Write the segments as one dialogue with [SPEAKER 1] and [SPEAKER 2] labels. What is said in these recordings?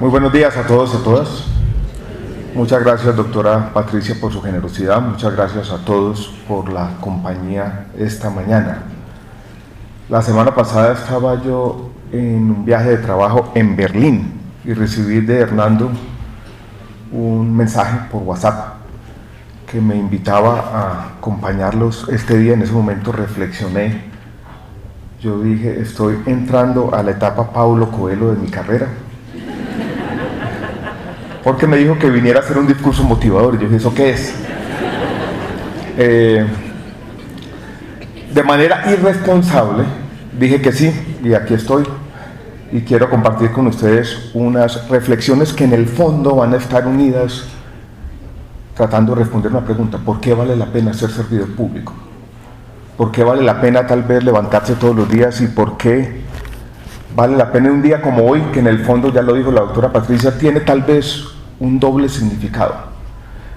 [SPEAKER 1] Muy buenos días a todos y a todas. Muchas gracias, doctora Patricia, por su generosidad. Muchas gracias a todos por la compañía esta mañana. La semana pasada estaba yo en un viaje de trabajo en Berlín y recibí de Hernando un mensaje por WhatsApp que me invitaba a acompañarlos este día. En ese momento reflexioné. Yo dije, estoy entrando a la etapa Paulo Coelho de mi carrera, porque me dijo que viniera a hacer un discurso motivador. Y yo dije, ¿eso qué es? De manera irresponsable dije que sí, y aquí estoy, y quiero compartir con ustedes unas reflexiones que en el fondo van a estar unidas tratando de responder una pregunta: ¿por qué vale la pena ser servidor público? ¿Por qué vale la pena tal vez levantarse todos los días? ¿Y por qué vale la pena un día como hoy, que en el fondo, ya lo dijo la doctora Patricia, tiene tal vez un doble significado?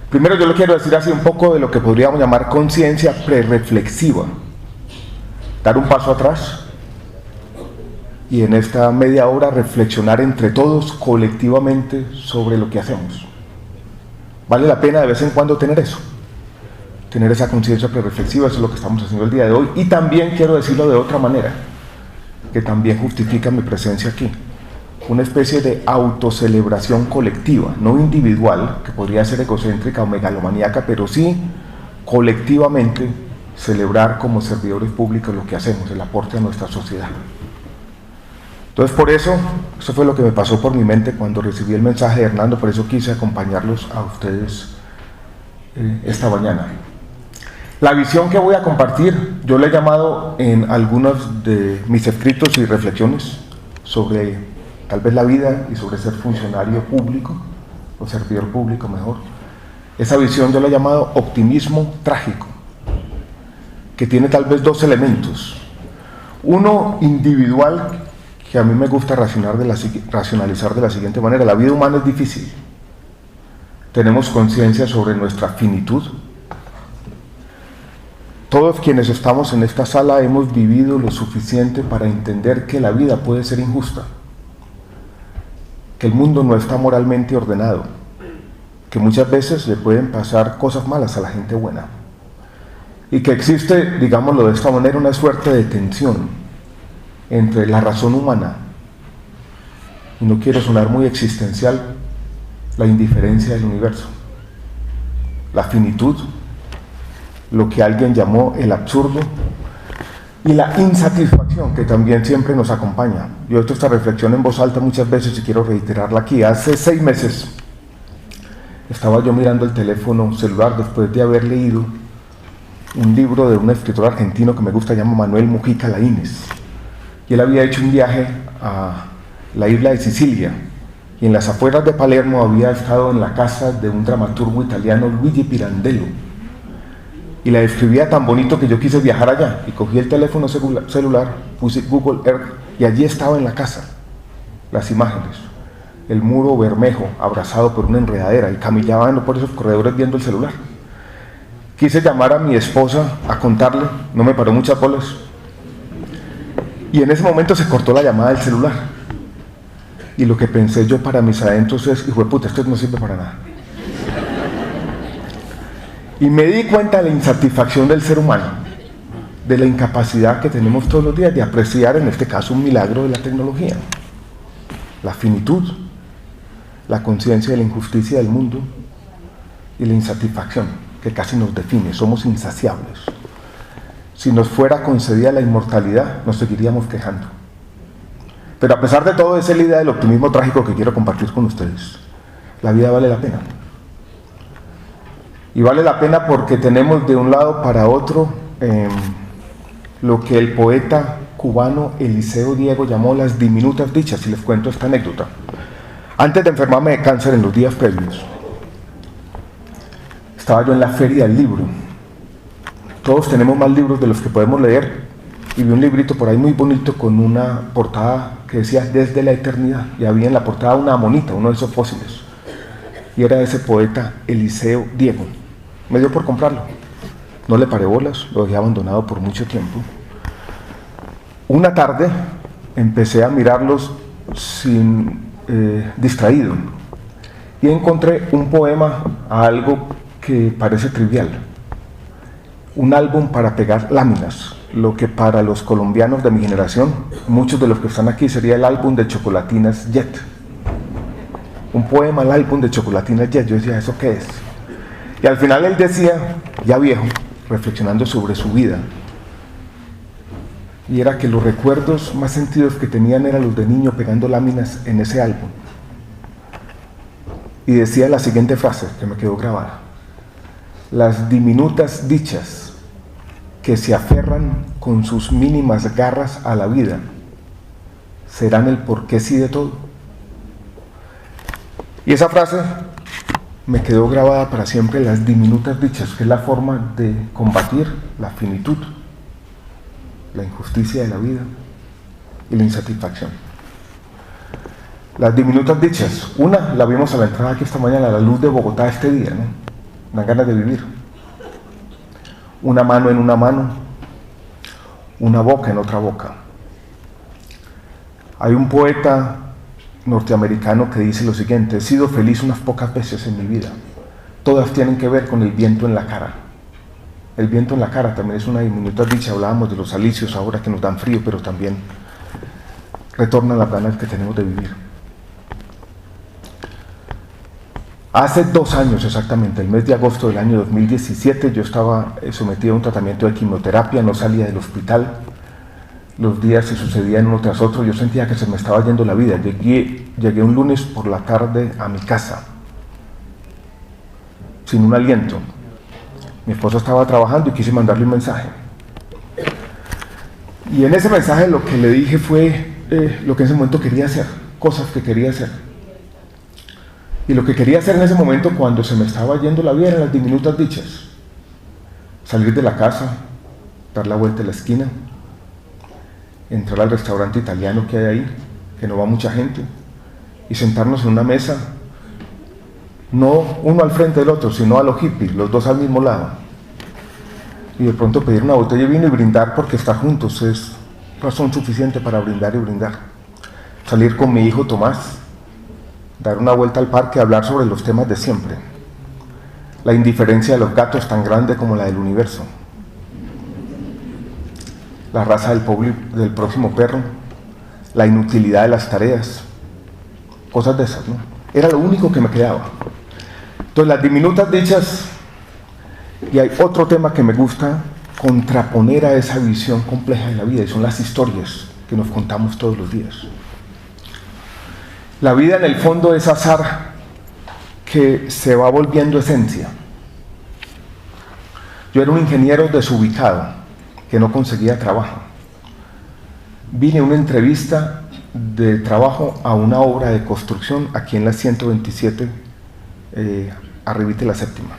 [SPEAKER 1] Primero, yo le quiero decir así un poco de lo que podríamos llamar conciencia prereflexiva, dar un paso atrás y en esta media hora reflexionar entre todos colectivamente sobre lo que hacemos. Vale la pena de vez en cuando tener eso, tener esa conciencia prereflexiva. Eso es lo que estamos haciendo el día de hoy. Y también quiero decirlo de otra manera, que también justifica mi presencia aquí: una especie de autocelebración colectiva, no individual, que podría ser egocéntrica o megalomaníaca, pero sí colectivamente celebrar como servidores públicos lo que hacemos, el aporte a nuestra sociedad. Entonces, por eso fue lo que me pasó por mi mente cuando recibí el mensaje de Hernando. Por eso quise acompañarlos a ustedes esta mañana. La visión que voy a compartir, yo la he llamado en algunos de mis escritos y reflexiones sobre tal vez la vida y sobre ser funcionario público, o servidor público mejor. Esa visión yo la he llamado optimismo trágico, que tiene tal vez dos elementos. Uno individual, que a mí me gusta racionalizar de la siguiente manera: la vida humana es difícil. Tenemos conciencia sobre nuestra finitud. Todos quienes estamos en esta sala hemos vivido lo suficiente para entender que la vida puede ser injusta, que el mundo no está moralmente ordenado, que muchas veces le pueden pasar cosas malas a la gente buena, y que existe, digámoslo de esta manera, una suerte de tensión entre la razón humana, y no quiero sonar muy existencial, la indiferencia del universo, la finitud, lo que alguien llamó el absurdo, y la insatisfacción, que también siempre nos acompaña. Yo he hecho esta reflexión en voz alta muchas veces y quiero reiterarla aquí. Hace 6 meses estaba yo mirando el teléfono celular después de haber leído un libro de un escritor argentino que me gusta, llama Manuel Mujica Laínez, y él había hecho un viaje a la isla de Sicilia, y en las afueras de Palermo había estado en la casa de un dramaturgo italiano, Luigi Pirandello, y la describía tan bonito que yo quise viajar allá, y cogí el teléfono celular, puse Google Earth, y allí estaba en la casa las imágenes: el muro bermejo abrazado por una enredadera, y caminaban por esos corredores viendo el celular. Quise llamar a mi esposa a contarle, no me paró muchas bolas, y en ese momento se cortó la llamada del celular, y lo que pensé yo para mis adentros es: hijo de puta, esto no sirve para nada. Y me di cuenta de la insatisfacción del ser humano, de la incapacidad que tenemos todos los días de apreciar, en este caso, un milagro de la tecnología: la finitud, la conciencia de la injusticia del mundo y la insatisfacción que casi nos define. Somos insaciables. Si nos fuera concedida la inmortalidad, nos seguiríamos quejando. Pero a pesar de todo, esa es la idea del optimismo trágico que quiero compartir con ustedes. La vida vale la pena. Y vale la pena porque tenemos de un lado para otro lo que el poeta cubano Eliseo Diego llamó las diminutas dichas. Y les cuento esta anécdota. Antes de enfermarme de cáncer, en los días previos, estaba yo en la feria del libro. Todos tenemos más libros de los que podemos leer, y vi un librito por ahí muy bonito con una portada que decía Desde la Eternidad, y había en la portada una amonita, uno de esos fósiles, y era de ese poeta Eliseo Diego. Me dio por comprarlo, no le paré bolas, lo dejé abandonado por mucho tiempo. Una tarde empecé a mirarlos sin distraído y encontré un poema a algo que parece trivial. Un álbum para pegar láminas, lo que para los colombianos de mi generación, muchos de los que están aquí, sería el álbum de Chocolatinas Jet. Un poema al álbum de Chocolatinas Jet. Yo decía, ¿eso qué es? Y al final él decía, ya viejo, reflexionando sobre su vida, y era que los recuerdos más sentidos que tenían eran los de niño pegando láminas en ese álbum. Y decía la siguiente frase que me quedó grabada: las diminutas dichas que se aferran con sus mínimas garras a la vida serán el porqué sí de todo. Y esa frase me quedó grabada para siempre, las diminutas dichas, que es la forma de combatir la finitud, la injusticia de la vida y la insatisfacción. Las diminutas dichas, una la vimos a la entrada aquí esta mañana, la luz de Bogotá este día, ¿no? Dan ganas de vivir. Una mano en una mano, una boca en otra boca. Hay un poeta norteamericano que dice lo siguiente: he sido feliz unas pocas veces en mi vida, todas tienen que ver con el viento en la cara. El viento en la cara también es una diminuta dicha. Hablábamos de los alicios ahora que nos dan frío, pero también retornan las ganas que tenemos de vivir. Hace 2 años exactamente, el mes de agosto del año 2017, yo estaba sometido a un tratamiento de quimioterapia, no salía del hospital, los días se sucedían uno tras otro, yo sentía que se me estaba yendo la vida. Llegué un lunes por la tarde a mi casa, sin un aliento. Mi esposa estaba trabajando y quise mandarle un mensaje. Y en ese mensaje lo que le dije fue lo que en ese momento quería hacer, cosas que quería hacer. Y lo que quería hacer en ese momento, cuando se me estaba yendo la vida, eran las diminutas dichas. Salir de la casa, dar la vuelta a la esquina, entrar al restaurante italiano que hay ahí, que no va mucha gente, y sentarnos en una mesa, no uno al frente del otro, sino a los hippies, los dos al mismo lado, y de pronto pedir una botella de vino y brindar, porque estar juntos es razón suficiente para brindar y brindar. Salir con mi hijo Tomás, dar una vuelta al parque, hablar sobre los temas de siempre. La indiferencia de los gatos tan grande como la del universo. La raza del próximo perro. La inutilidad de las tareas. Cosas de esas, ¿no? Era lo único que me quedaba. Entonces, las diminutas dichas. Y hay otro tema que me gusta contraponer a esa visión compleja de la vida, y son las historias que nos contamos todos los días. La vida en el fondo es azar que se va volviendo esencia. Yo era un ingeniero desubicado que no conseguía trabajo. Vine a una entrevista de trabajo a una obra de construcción aquí en la 127, arribita de la séptima.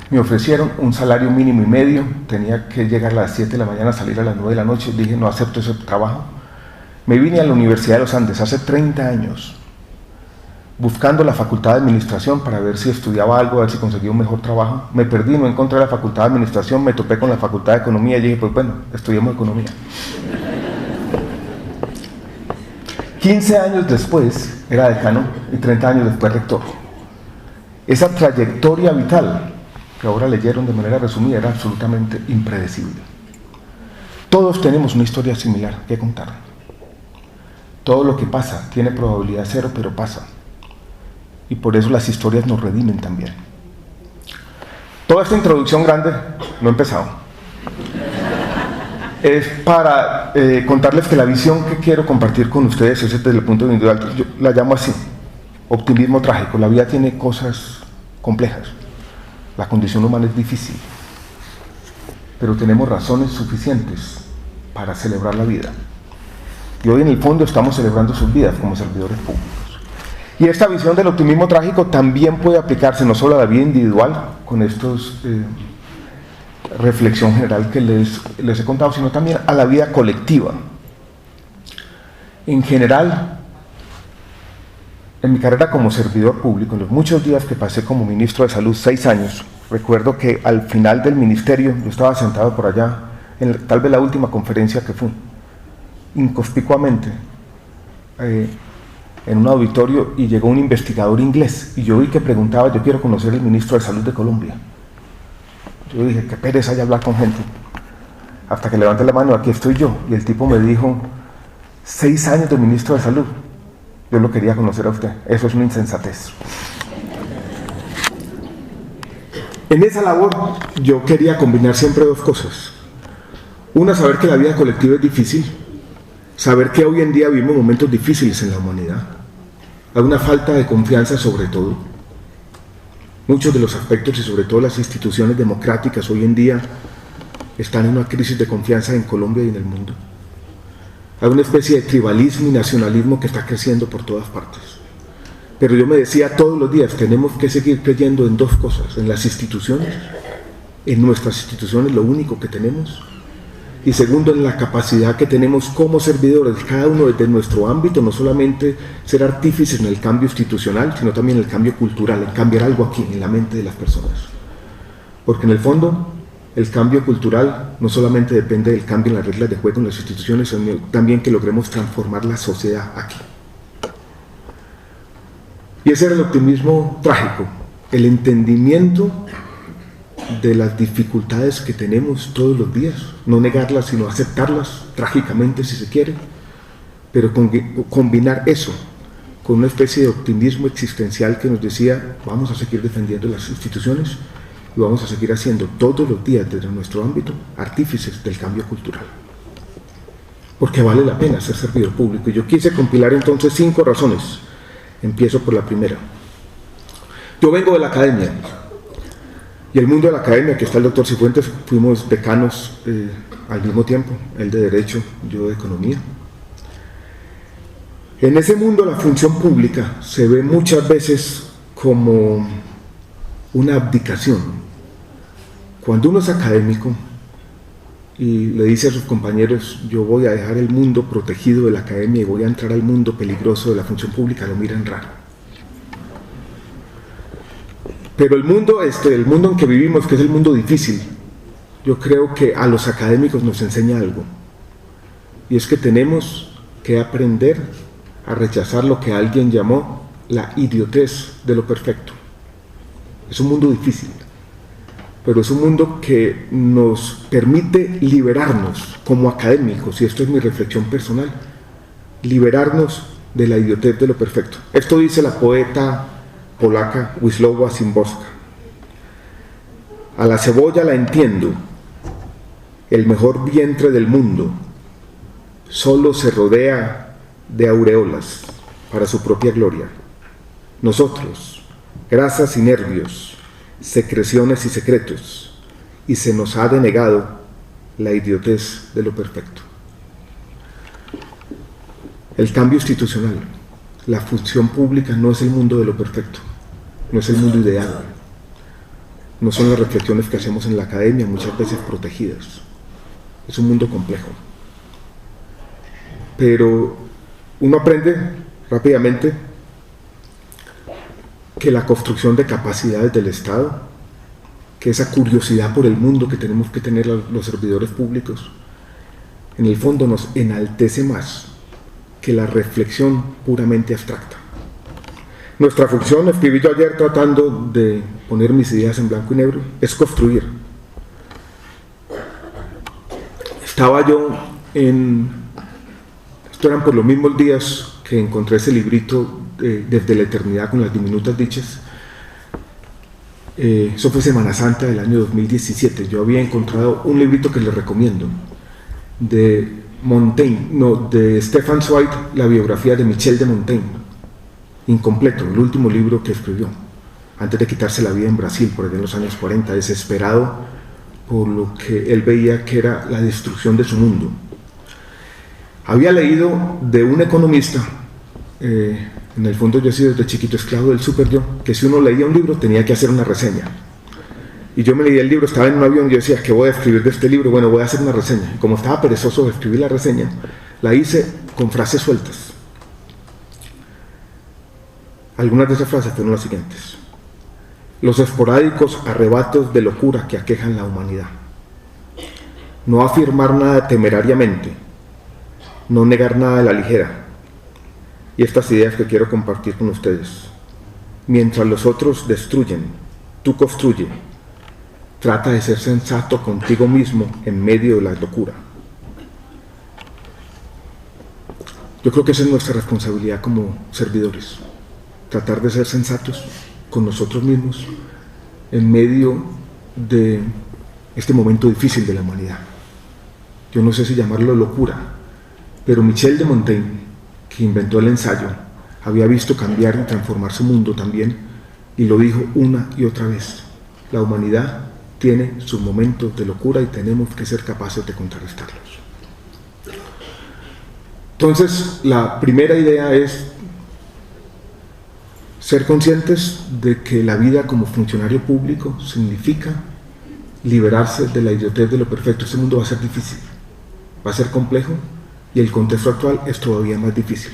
[SPEAKER 1] Me ofrecieron un salario mínimo y medio, tenía que llegar a las 7 de la mañana, salir a las 9 de la noche. Dije, no acepto ese trabajo. Me vine a la Universidad de los Andes hace 30 años, buscando la Facultad de Administración para ver si estudiaba algo, a ver si conseguía un mejor trabajo. Me perdí, no encontré la Facultad de Administración, me topé con la Facultad de Economía y dije, pues bueno, estudiemos Economía. 15 años después era decano y 30 años después rector. Esa trayectoria vital que ahora leyeron de manera resumida era absolutamente impredecible. Todos tenemos una historia similar que contar. Todo lo que pasa tiene probabilidad cero, pero pasa. Y por eso las historias nos redimen también. Toda esta introducción grande, no he empezado, es para contarles que la visión que quiero compartir con ustedes es desde el punto de vista individual. Yo la llamo así: optimismo trágico. La vida tiene cosas complejas. La condición humana es difícil. Pero tenemos razones suficientes para celebrar la vida. Y hoy en el fondo estamos celebrando sus vidas como servidores públicos. Y esta visión del optimismo trágico también puede aplicarse no solo a la vida individual, con estos reflexión general que les he contado, sino también a la vida colectiva. En general, en mi carrera como servidor público, en los muchos días que pasé como ministro de Salud, 6 años, recuerdo que al final del ministerio, yo estaba sentado por allá, en tal vez la última conferencia que fui, inconspicuamente, en un auditorio y llegó un investigador inglés y yo vi que preguntaba, yo quiero conocer al ministro de Salud de Colombia. Yo dije, qué pereza hay hablar con gente. Hasta que levanté la mano, aquí estoy yo. Y el tipo me dijo, 6 años de ministro de Salud. Yo lo quería conocer a usted. Eso es una insensatez. En esa labor yo quería combinar siempre 2 cosas. Una, saber que la vida colectiva es difícil. Saber que hoy en día vivimos momentos difíciles en la humanidad. Hay una falta de confianza sobre todo. Muchos de los aspectos y sobre todo las instituciones democráticas hoy en día están en una crisis de confianza en Colombia y en el mundo. Hay una especie de tribalismo y nacionalismo que está creciendo por todas partes. Pero yo me decía todos los días, tenemos que seguir creyendo en 2 cosas, en las instituciones, en nuestras instituciones, lo único que tenemos, y segundo, en la capacidad que tenemos como servidores, cada uno desde nuestro ámbito, no solamente ser artífices en el cambio institucional, sino también en el cambio cultural, en cambiar algo aquí, en la mente de las personas. Porque en el fondo, el cambio cultural no solamente depende del cambio en las reglas de juego en las instituciones, sino también que logremos transformar la sociedad aquí. Y ese era el optimismo trágico, el entendimiento de las dificultades que tenemos todos los días, no negarlas sino aceptarlas, trágicamente si se quiere, pero combinar eso con una especie de optimismo existencial que nos decía, vamos a seguir defendiendo las instituciones y vamos a seguir haciendo todos los días desde nuestro ámbito artífices del cambio cultural. Porque vale la pena ser servidor público. Y yo quise compilar entonces 5 razones. Empiezo por la primera. Yo vengo de la academia, y el mundo de la academia, que está el doctor Cifuentes, fuimos decanos al mismo tiempo, él de Derecho, yo de Economía. En ese mundo la función pública se ve muchas veces como una abdicación. Cuando uno es académico y le dice a sus compañeros, yo voy a dejar el mundo protegido de la academia y voy a entrar al mundo peligroso de la función pública, lo miran raro. Pero el mundo en que vivimos, que es el mundo difícil, yo creo que a los académicos nos enseña algo. Y es que tenemos que aprender a rechazar lo que alguien llamó la idiotez de lo perfecto. Es un mundo difícil, pero es un mundo que nos permite liberarnos como académicos, y esto es mi reflexión personal, liberarnos de la idiotez de lo perfecto. Esto dice la poeta polaca Wisława Szymborska. A la cebolla la entiendo, el mejor vientre del mundo, solo se rodea de aureolas para su propia gloria. Nosotros, grasas y nervios, secreciones y secretos, y se nos ha denegado la idiotez de lo perfecto. El cambio institucional, la función pública no es el mundo de lo perfecto, no es el mundo ideal, no son las reflexiones que hacemos en la academia, muchas veces protegidas. Es un mundo complejo. Pero uno aprende rápidamente que la construcción de capacidades del Estado, que esa curiosidad por el mundo que tenemos que tener los servidores públicos, en el fondo nos enaltece más que la reflexión puramente abstracta. Nuestra función, escribí yo ayer tratando de poner mis ideas en blanco y negro, es construir. Estaba yo esto eran por los mismos días que encontré ese librito Desde la eternidad con las diminutas dichas. Eso fue Semana Santa del año 2017. Yo había encontrado un librito que les recomiendo, de Stefan Zweig, la biografía de Michel de Montaigne, incompleto, el último libro que escribió, antes de quitarse la vida en Brasil, por allá en los años 40, desesperado por lo que él veía que era la destrucción de su mundo. Había leído de un economista, en el fondo yo he sido desde chiquito esclavo del super yo, que si uno leía un libro tenía que hacer una reseña. Y yo me leía el libro, estaba en un avión y yo decía, ¿qué voy a escribir de este libro? Bueno, voy a hacer una reseña. Y como estaba perezoso de escribir la reseña, la hice con frases sueltas. Algunas de esas frases fueron las siguientes: los esporádicos arrebatos de locura que aquejan la humanidad, no afirmar nada temerariamente, no negar nada de la ligera, y estas ideas que quiero compartir con ustedes. Mientras los otros destruyen, tú construye. Trata de ser sensato contigo mismo en medio de la locura. Yo creo que esa es nuestra responsabilidad como servidores. Tratar de ser sensatos con nosotros mismos en medio de este momento difícil de la humanidad. Yo no sé si llamarlo locura, pero Michel de Montaigne, que inventó el ensayo, había visto cambiar y transformar su mundo también, y lo dijo una y otra vez: la humanidad tiene sus momentos de locura y tenemos que ser capaces de contrarrestarlos. Entonces, la primera idea es ser conscientes de que la vida como funcionario público significa liberarse de la idiotez de lo perfecto. Este mundo va a ser difícil, va a ser complejo, y el contexto actual es todavía más difícil.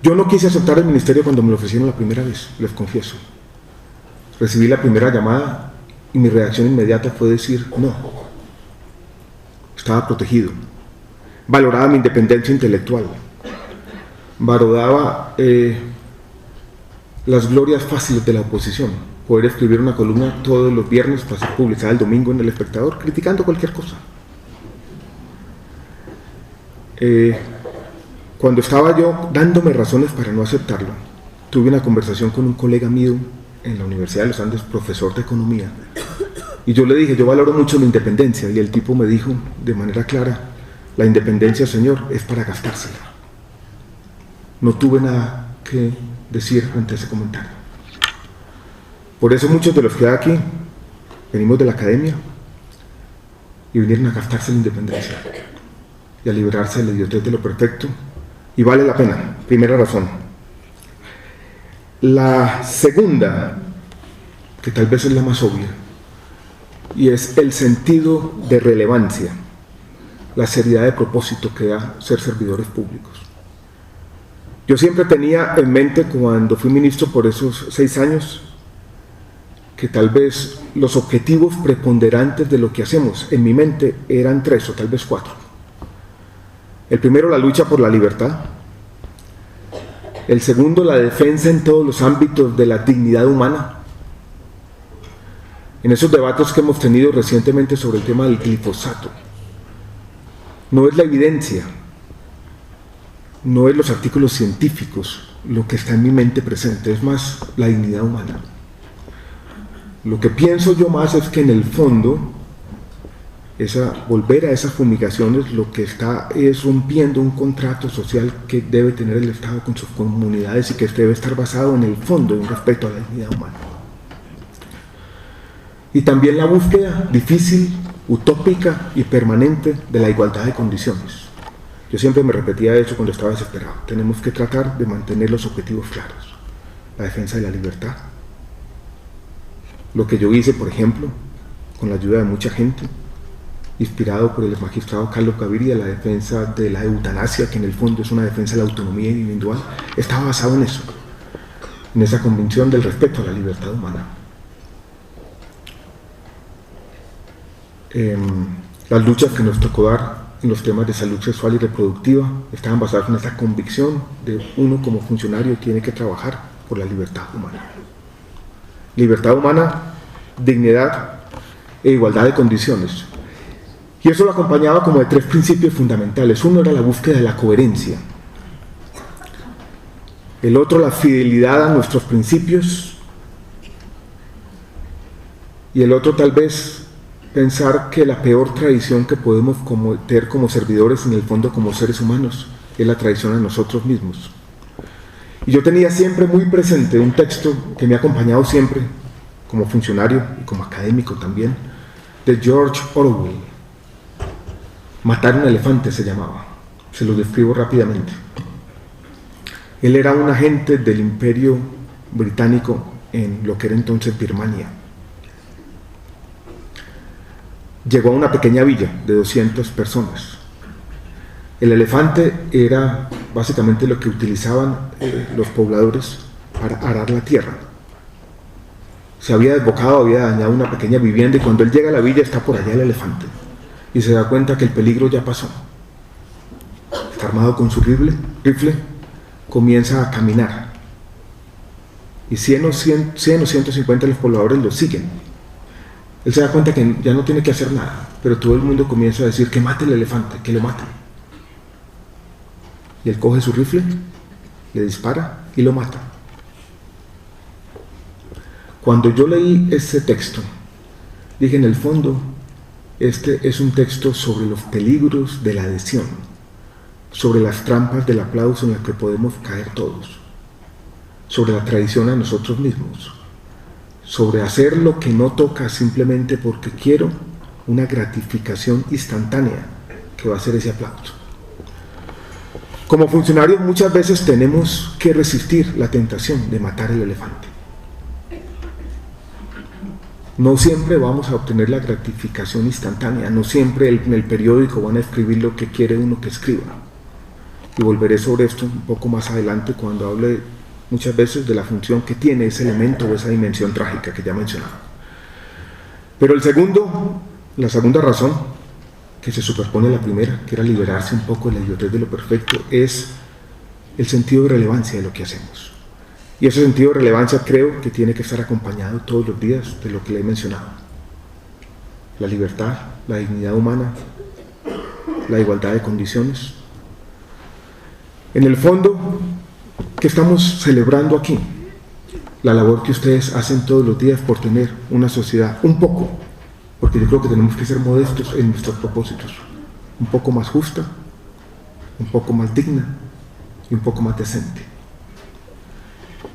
[SPEAKER 1] Yo no quise aceptar el ministerio cuando me lo ofrecieron la primera vez, les confieso. Recibí la primera llamada y mi reacción inmediata fue decir no. Estaba protegido, valoraba mi independencia intelectual, valoraba las glorias fáciles de la oposición, poder escribir una columna todos los viernes para ser publicada el domingo en El Espectador, criticando cualquier cosa. Cuando estaba yo dándome razones para no aceptarlo, tuve una conversación con un colega mío en la Universidad de los Andes, profesor de economía, y yo le dije: yo valoro mucho la independencia, y el tipo me dijo de manera clara: la independencia, señor, es para gastársela. No tuve nada que decir ante ese comentario. Por eso muchos de los que hay aquí venimos de la academia y vinieron a gastarse la independencia y a liberarse de la idiotez de lo perfecto, y vale la pena. Primera razón. La segunda, que tal vez es la más obvia, y es el sentido de relevancia, la seriedad de propósito que da ser servidores públicos. Yo siempre tenía en mente, cuando fui ministro por esos 6 años, que tal vez los objetivos preponderantes de lo que hacemos en mi mente eran 3 o tal vez 4. El primero, la lucha por la libertad. El segundo, la defensa en todos los ámbitos de la dignidad humana. En esos debates que hemos tenido recientemente sobre el tema del glifosato, no es la evidencia, no es los artículos científicos lo que está en mi mente presente, es más la dignidad humana. Lo que pienso yo más es que en el fondo, volver a esas fumigaciones lo que está es rompiendo un contrato social que debe tener el Estado con sus comunidades y que debe estar basado en el fondo en respeto a la dignidad humana. Y también la búsqueda difícil, utópica y permanente de la igualdad de condiciones. Yo siempre me repetía eso cuando estaba desesperado. Tenemos que tratar de mantener los objetivos claros. La defensa de la libertad. Lo que yo hice, por ejemplo, con la ayuda de mucha gente, inspirado por el magistrado Carlos Gaviria, la defensa de la eutanasia, que en el fondo es una defensa de la autonomía individual, estaba basado en eso, en esa convicción del respeto a la libertad humana. Las luchas que nos tocó dar en los temas de salud sexual y reproductiva estaban basadas en esa convicción de uno como funcionario tiene que trabajar por la libertad humana. Libertad humana, dignidad e igualdad de condiciones. Y eso lo acompañaba como de 3 principios fundamentales. Uno era la búsqueda de la coherencia. El otro, la fidelidad a nuestros principios. Y el otro, tal vez, pensar que la peor tradición que podemos cometer como servidores, en el fondo como seres humanos, es la traición a nosotros mismos. Y yo tenía siempre muy presente un texto que me ha acompañado siempre, como funcionario y como académico también, de George Orwell. Matar un elefante se llamaba. Se lo describo rápidamente. Él era un agente del Imperio Británico en lo que era entonces Birmania. Llegó a una pequeña villa de 200 personas. El elefante era básicamente lo que utilizaban los pobladores para arar la tierra. Se había desbocado, había dañado una pequeña vivienda, y cuando él llega a la villa está por allá el elefante y se da cuenta que el peligro ya pasó. Está armado con su rifle comienza a caminar. Y 100 o 150 de los pobladores lo siguen. Él se da cuenta que ya no tiene que hacer nada, pero todo el mundo comienza a decir que mate el elefante, que lo mate. Y él coge su rifle, le dispara y lo mata. Cuando yo leí ese texto, dije, en el fondo, este es un texto sobre los peligros de la adhesión, sobre las trampas del aplauso en las que podemos caer todos, sobre la traición a nosotros mismos, sobre hacer lo que no toca simplemente porque quiero una gratificación instantánea que va a ser ese aplauso. Como funcionarios muchas veces tenemos que resistir la tentación de matar el elefante. No siempre vamos a obtener la gratificación instantánea, no siempre en el periódico van a escribir lo que quiere uno que escriba. Y volveré sobre esto un poco más adelante cuando hable muchas veces de la función que tiene ese elemento o esa dimensión trágica que ya mencionaba. Pero la segunda razón, que se superpone a la primera, que era liberarse un poco de la idiotez de lo perfecto, es el sentido de relevancia de lo que hacemos. Y ese sentido de relevancia creo que tiene que estar acompañado todos los días de lo que le he mencionado. La libertad, la dignidad humana, la igualdad de condiciones. En el fondo, ¿qué estamos celebrando aquí? La labor que ustedes hacen todos los días por tener una sociedad un poco, porque yo creo que tenemos que ser modestos en nuestros propósitos, un poco más justa, un poco más digna y un poco más decente.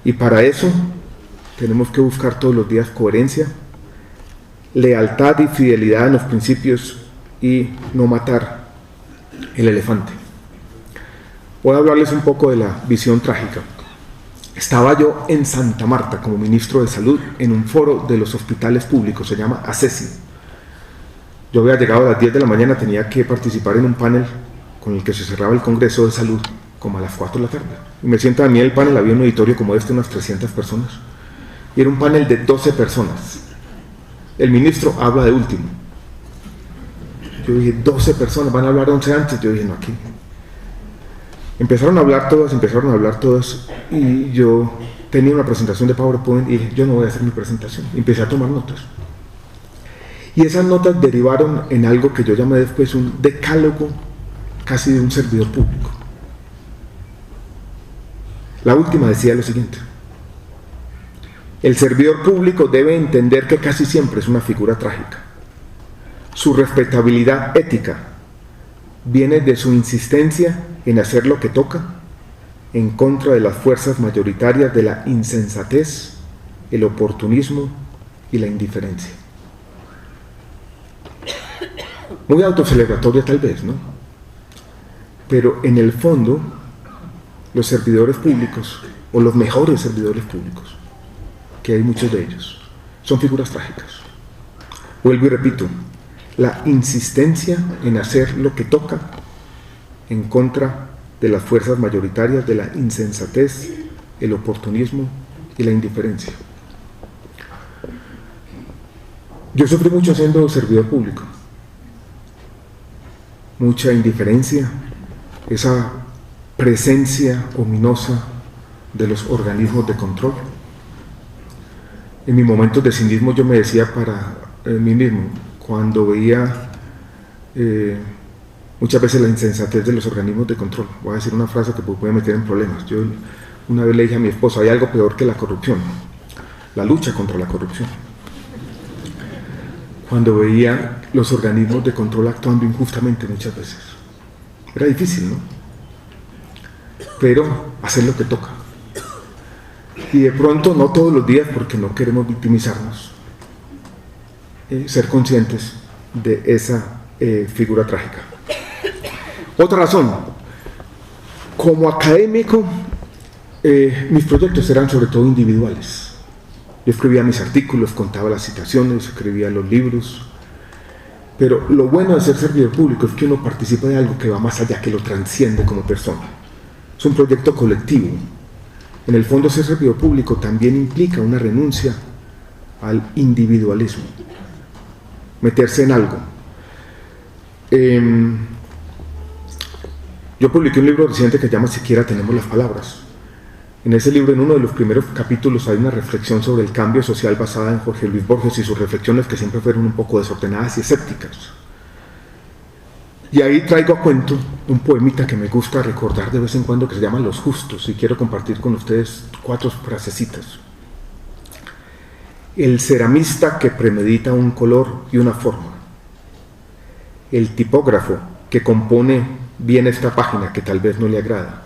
[SPEAKER 1] Y para eso tenemos que buscar todos los días coherencia, lealtad y fidelidad en los principios y no matar el elefante. Voy a hablarles un poco de la visión trágica. Estaba yo en Santa Marta como ministro de Salud en un foro de los hospitales públicos, se llama ACESI. Yo había llegado a las 10 de la mañana, tenía que participar en un panel con el que se cerraba el Congreso de Salud, como a las 4 de la tarde. Y me siento a mí en el panel, había un auditorio como este, unas 300 personas. Y era un panel de 12 personas. El ministro habla de último. Yo dije, 12 personas, van a hablar 11 antes. Yo dije, no, aquí. Empezaron a hablar todas, y yo tenía una presentación de PowerPoint y dije, yo no voy a hacer mi presentación. Y empecé a tomar notas. Y esas notas derivaron en algo que yo llamé después un decálogo casi de un servidor público. La última decía lo siguiente: el servidor público debe entender que casi siempre es una figura trágica. Su respetabilidad ética viene de su insistencia en hacer lo que toca en contra de las fuerzas mayoritarias de la insensatez, el oportunismo y la indiferencia. Muy autocelebratoria tal vez, ¿no? Pero en el fondo, los servidores públicos, o los mejores servidores públicos, que hay muchos de ellos, son figuras trágicas. Vuelvo y repito, la insistencia en hacer lo que toca en contra de las fuerzas mayoritarias de la insensatez, el oportunismo y la indiferencia. Yo sufrí mucho siendo servidor público. Mucha indiferencia, esa presencia ominosa de los organismos de control. En mis momentos de cinismo yo me decía para mí mismo, cuando veía muchas veces la insensatez de los organismos de control, voy a decir una frase que puede meter en problemas. Yo una vez le dije a mi esposa, hay algo peor que la corrupción, la lucha contra la corrupción. Cuando veía los organismos de control actuando injustamente muchas veces. Era difícil, ¿no? Pero hacer lo que toca. Y de pronto, no todos los días, porque no queremos victimizarnos, ser conscientes de esa figura trágica. Otra razón, como académico, mis proyectos eran sobre todo individuales. Yo escribía mis artículos, contaba las citaciones, escribía los libros, pero lo bueno de ser servidor público es que uno participa de algo que va más allá, que lo transciende como persona. Es un proyecto colectivo. En el fondo, ser servidor público también implica una renuncia al individualismo, meterse en algo. Yo publiqué un libro reciente que se llama Siquiera tenemos las palabras. En ese libro, en uno de los primeros capítulos, hay una reflexión sobre el cambio social basada en Jorge Luis Borges y sus reflexiones, que siempre fueron un poco desordenadas y escépticas. Y ahí traigo a cuento un poemita que me gusta recordar de vez en cuando, que se llama Los Justos, y quiero compartir con ustedes 4 frasecitas. El ceramista que premedita un color y una forma. El tipógrafo que compone bien esta página que tal vez no le agrada.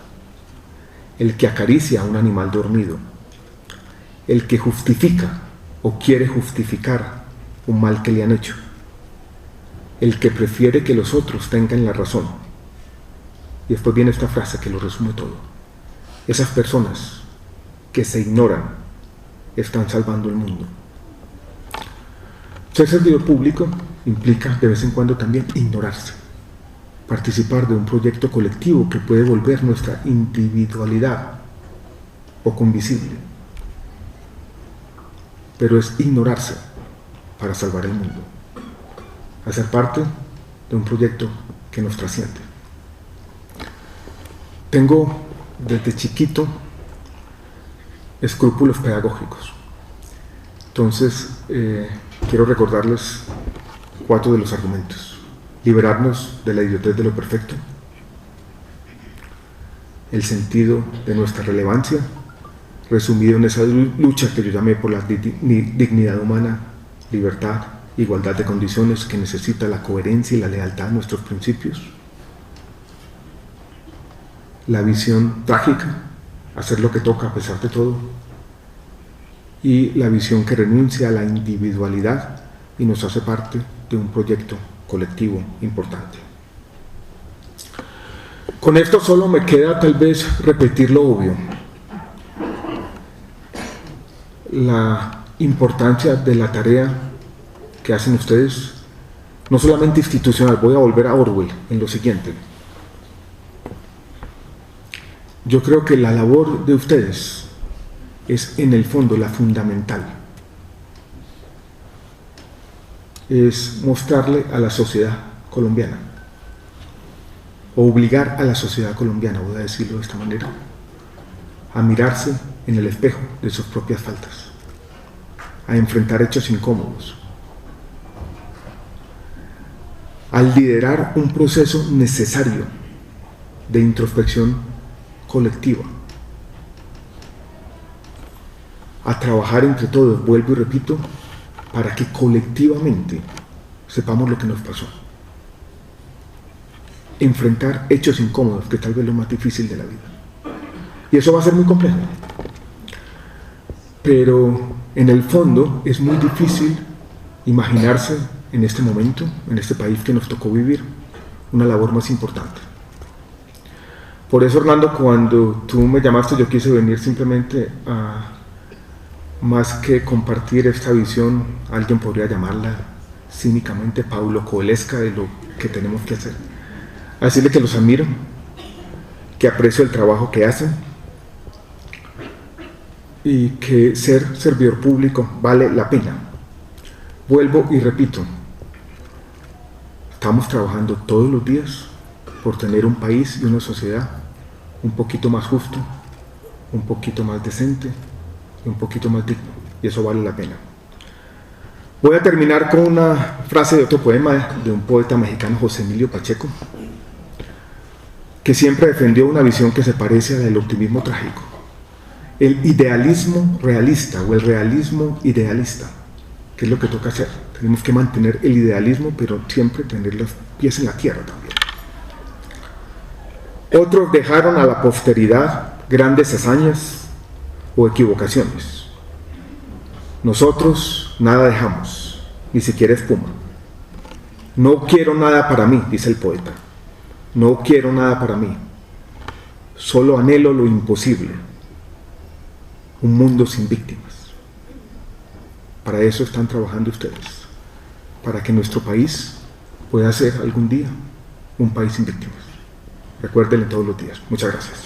[SPEAKER 1] El que acaricia a un animal dormido. El que justifica o quiere justificar un mal que le han hecho. El que prefiere que los otros tengan la razón. Y después viene esta frase que lo resume todo. Esas personas que se ignoran están salvando el mundo. Ser servidor público implica de vez en cuando también ignorarse, participar de un proyecto colectivo que puede volver nuestra individualidad poco invisible. Pero es ignorarse para salvar el mundo, hacer parte de un proyecto que nos trasciende. Tengo desde chiquito escrúpulos pedagógicos. Entonces, quiero recordarles 4 de los argumentos. Liberarnos de la idiotez de lo perfecto. El sentido de nuestra relevancia, resumido en esa lucha que yo llamé por la dignidad humana, libertad, igualdad de condiciones, que necesita la coherencia y la lealtad de nuestros principios. La visión trágica, hacer lo que toca a pesar de todo. Y la visión que renuncia a la individualidad y nos hace parte de un proyecto colectivo importante. Con esto solo me queda tal vez repetir lo obvio. La importancia de la tarea que hacen ustedes, no solamente institucional. Voy a volver a Orwell en lo siguiente. Yo creo que la labor de ustedes es en el fondo la fundamental. Es mostrarle a la sociedad colombiana, o obligar a la sociedad colombiana, voy a decirlo de esta manera, a mirarse en el espejo de sus propias faltas, a enfrentar hechos incómodos, a liderar un proceso necesario de introspección colectiva, a trabajar entre todos, vuelvo y repito, para que colectivamente sepamos lo que nos pasó. Enfrentar hechos incómodos, que tal vez es lo más difícil de la vida. Y eso va a ser muy complejo. Pero en el fondo es muy difícil imaginarse en este momento, en este país que nos tocó vivir, una labor más importante. Por eso, Orlando, cuando tú me llamaste, yo quise venir simplemente a, más que compartir esta visión, alguien podría llamarla cínicamente Paulo Coelesca de lo que tenemos que hacer. A decirle que los admiro, que aprecio el trabajo que hacen y que ser servidor público vale la pena. Vuelvo y repito, estamos trabajando todos los días por tener un país y una sociedad un poquito más justo, un poquito más decente y un poquito más digno, y eso vale la pena. Voy a terminar con una frase de otro poema de un poeta mexicano, José Emilio Pacheco, que siempre defendió una visión que se parece a la del optimismo trágico. El idealismo realista o el realismo idealista, que es lo que toca hacer. Tenemos que mantener el idealismo, pero siempre tener los pies en la tierra también. Otros dejaron a la posteridad grandes hazañas o equivocaciones. Nosotros nada dejamos, ni siquiera espuma. No quiero nada para mí, dice el poeta. No quiero nada para mí. Solo anhelo lo imposible. Un mundo sin víctimas. Para eso están trabajando ustedes. Para que nuestro país pueda ser algún día un país sin víctimas. Recuérdenlo todos los días. Muchas gracias.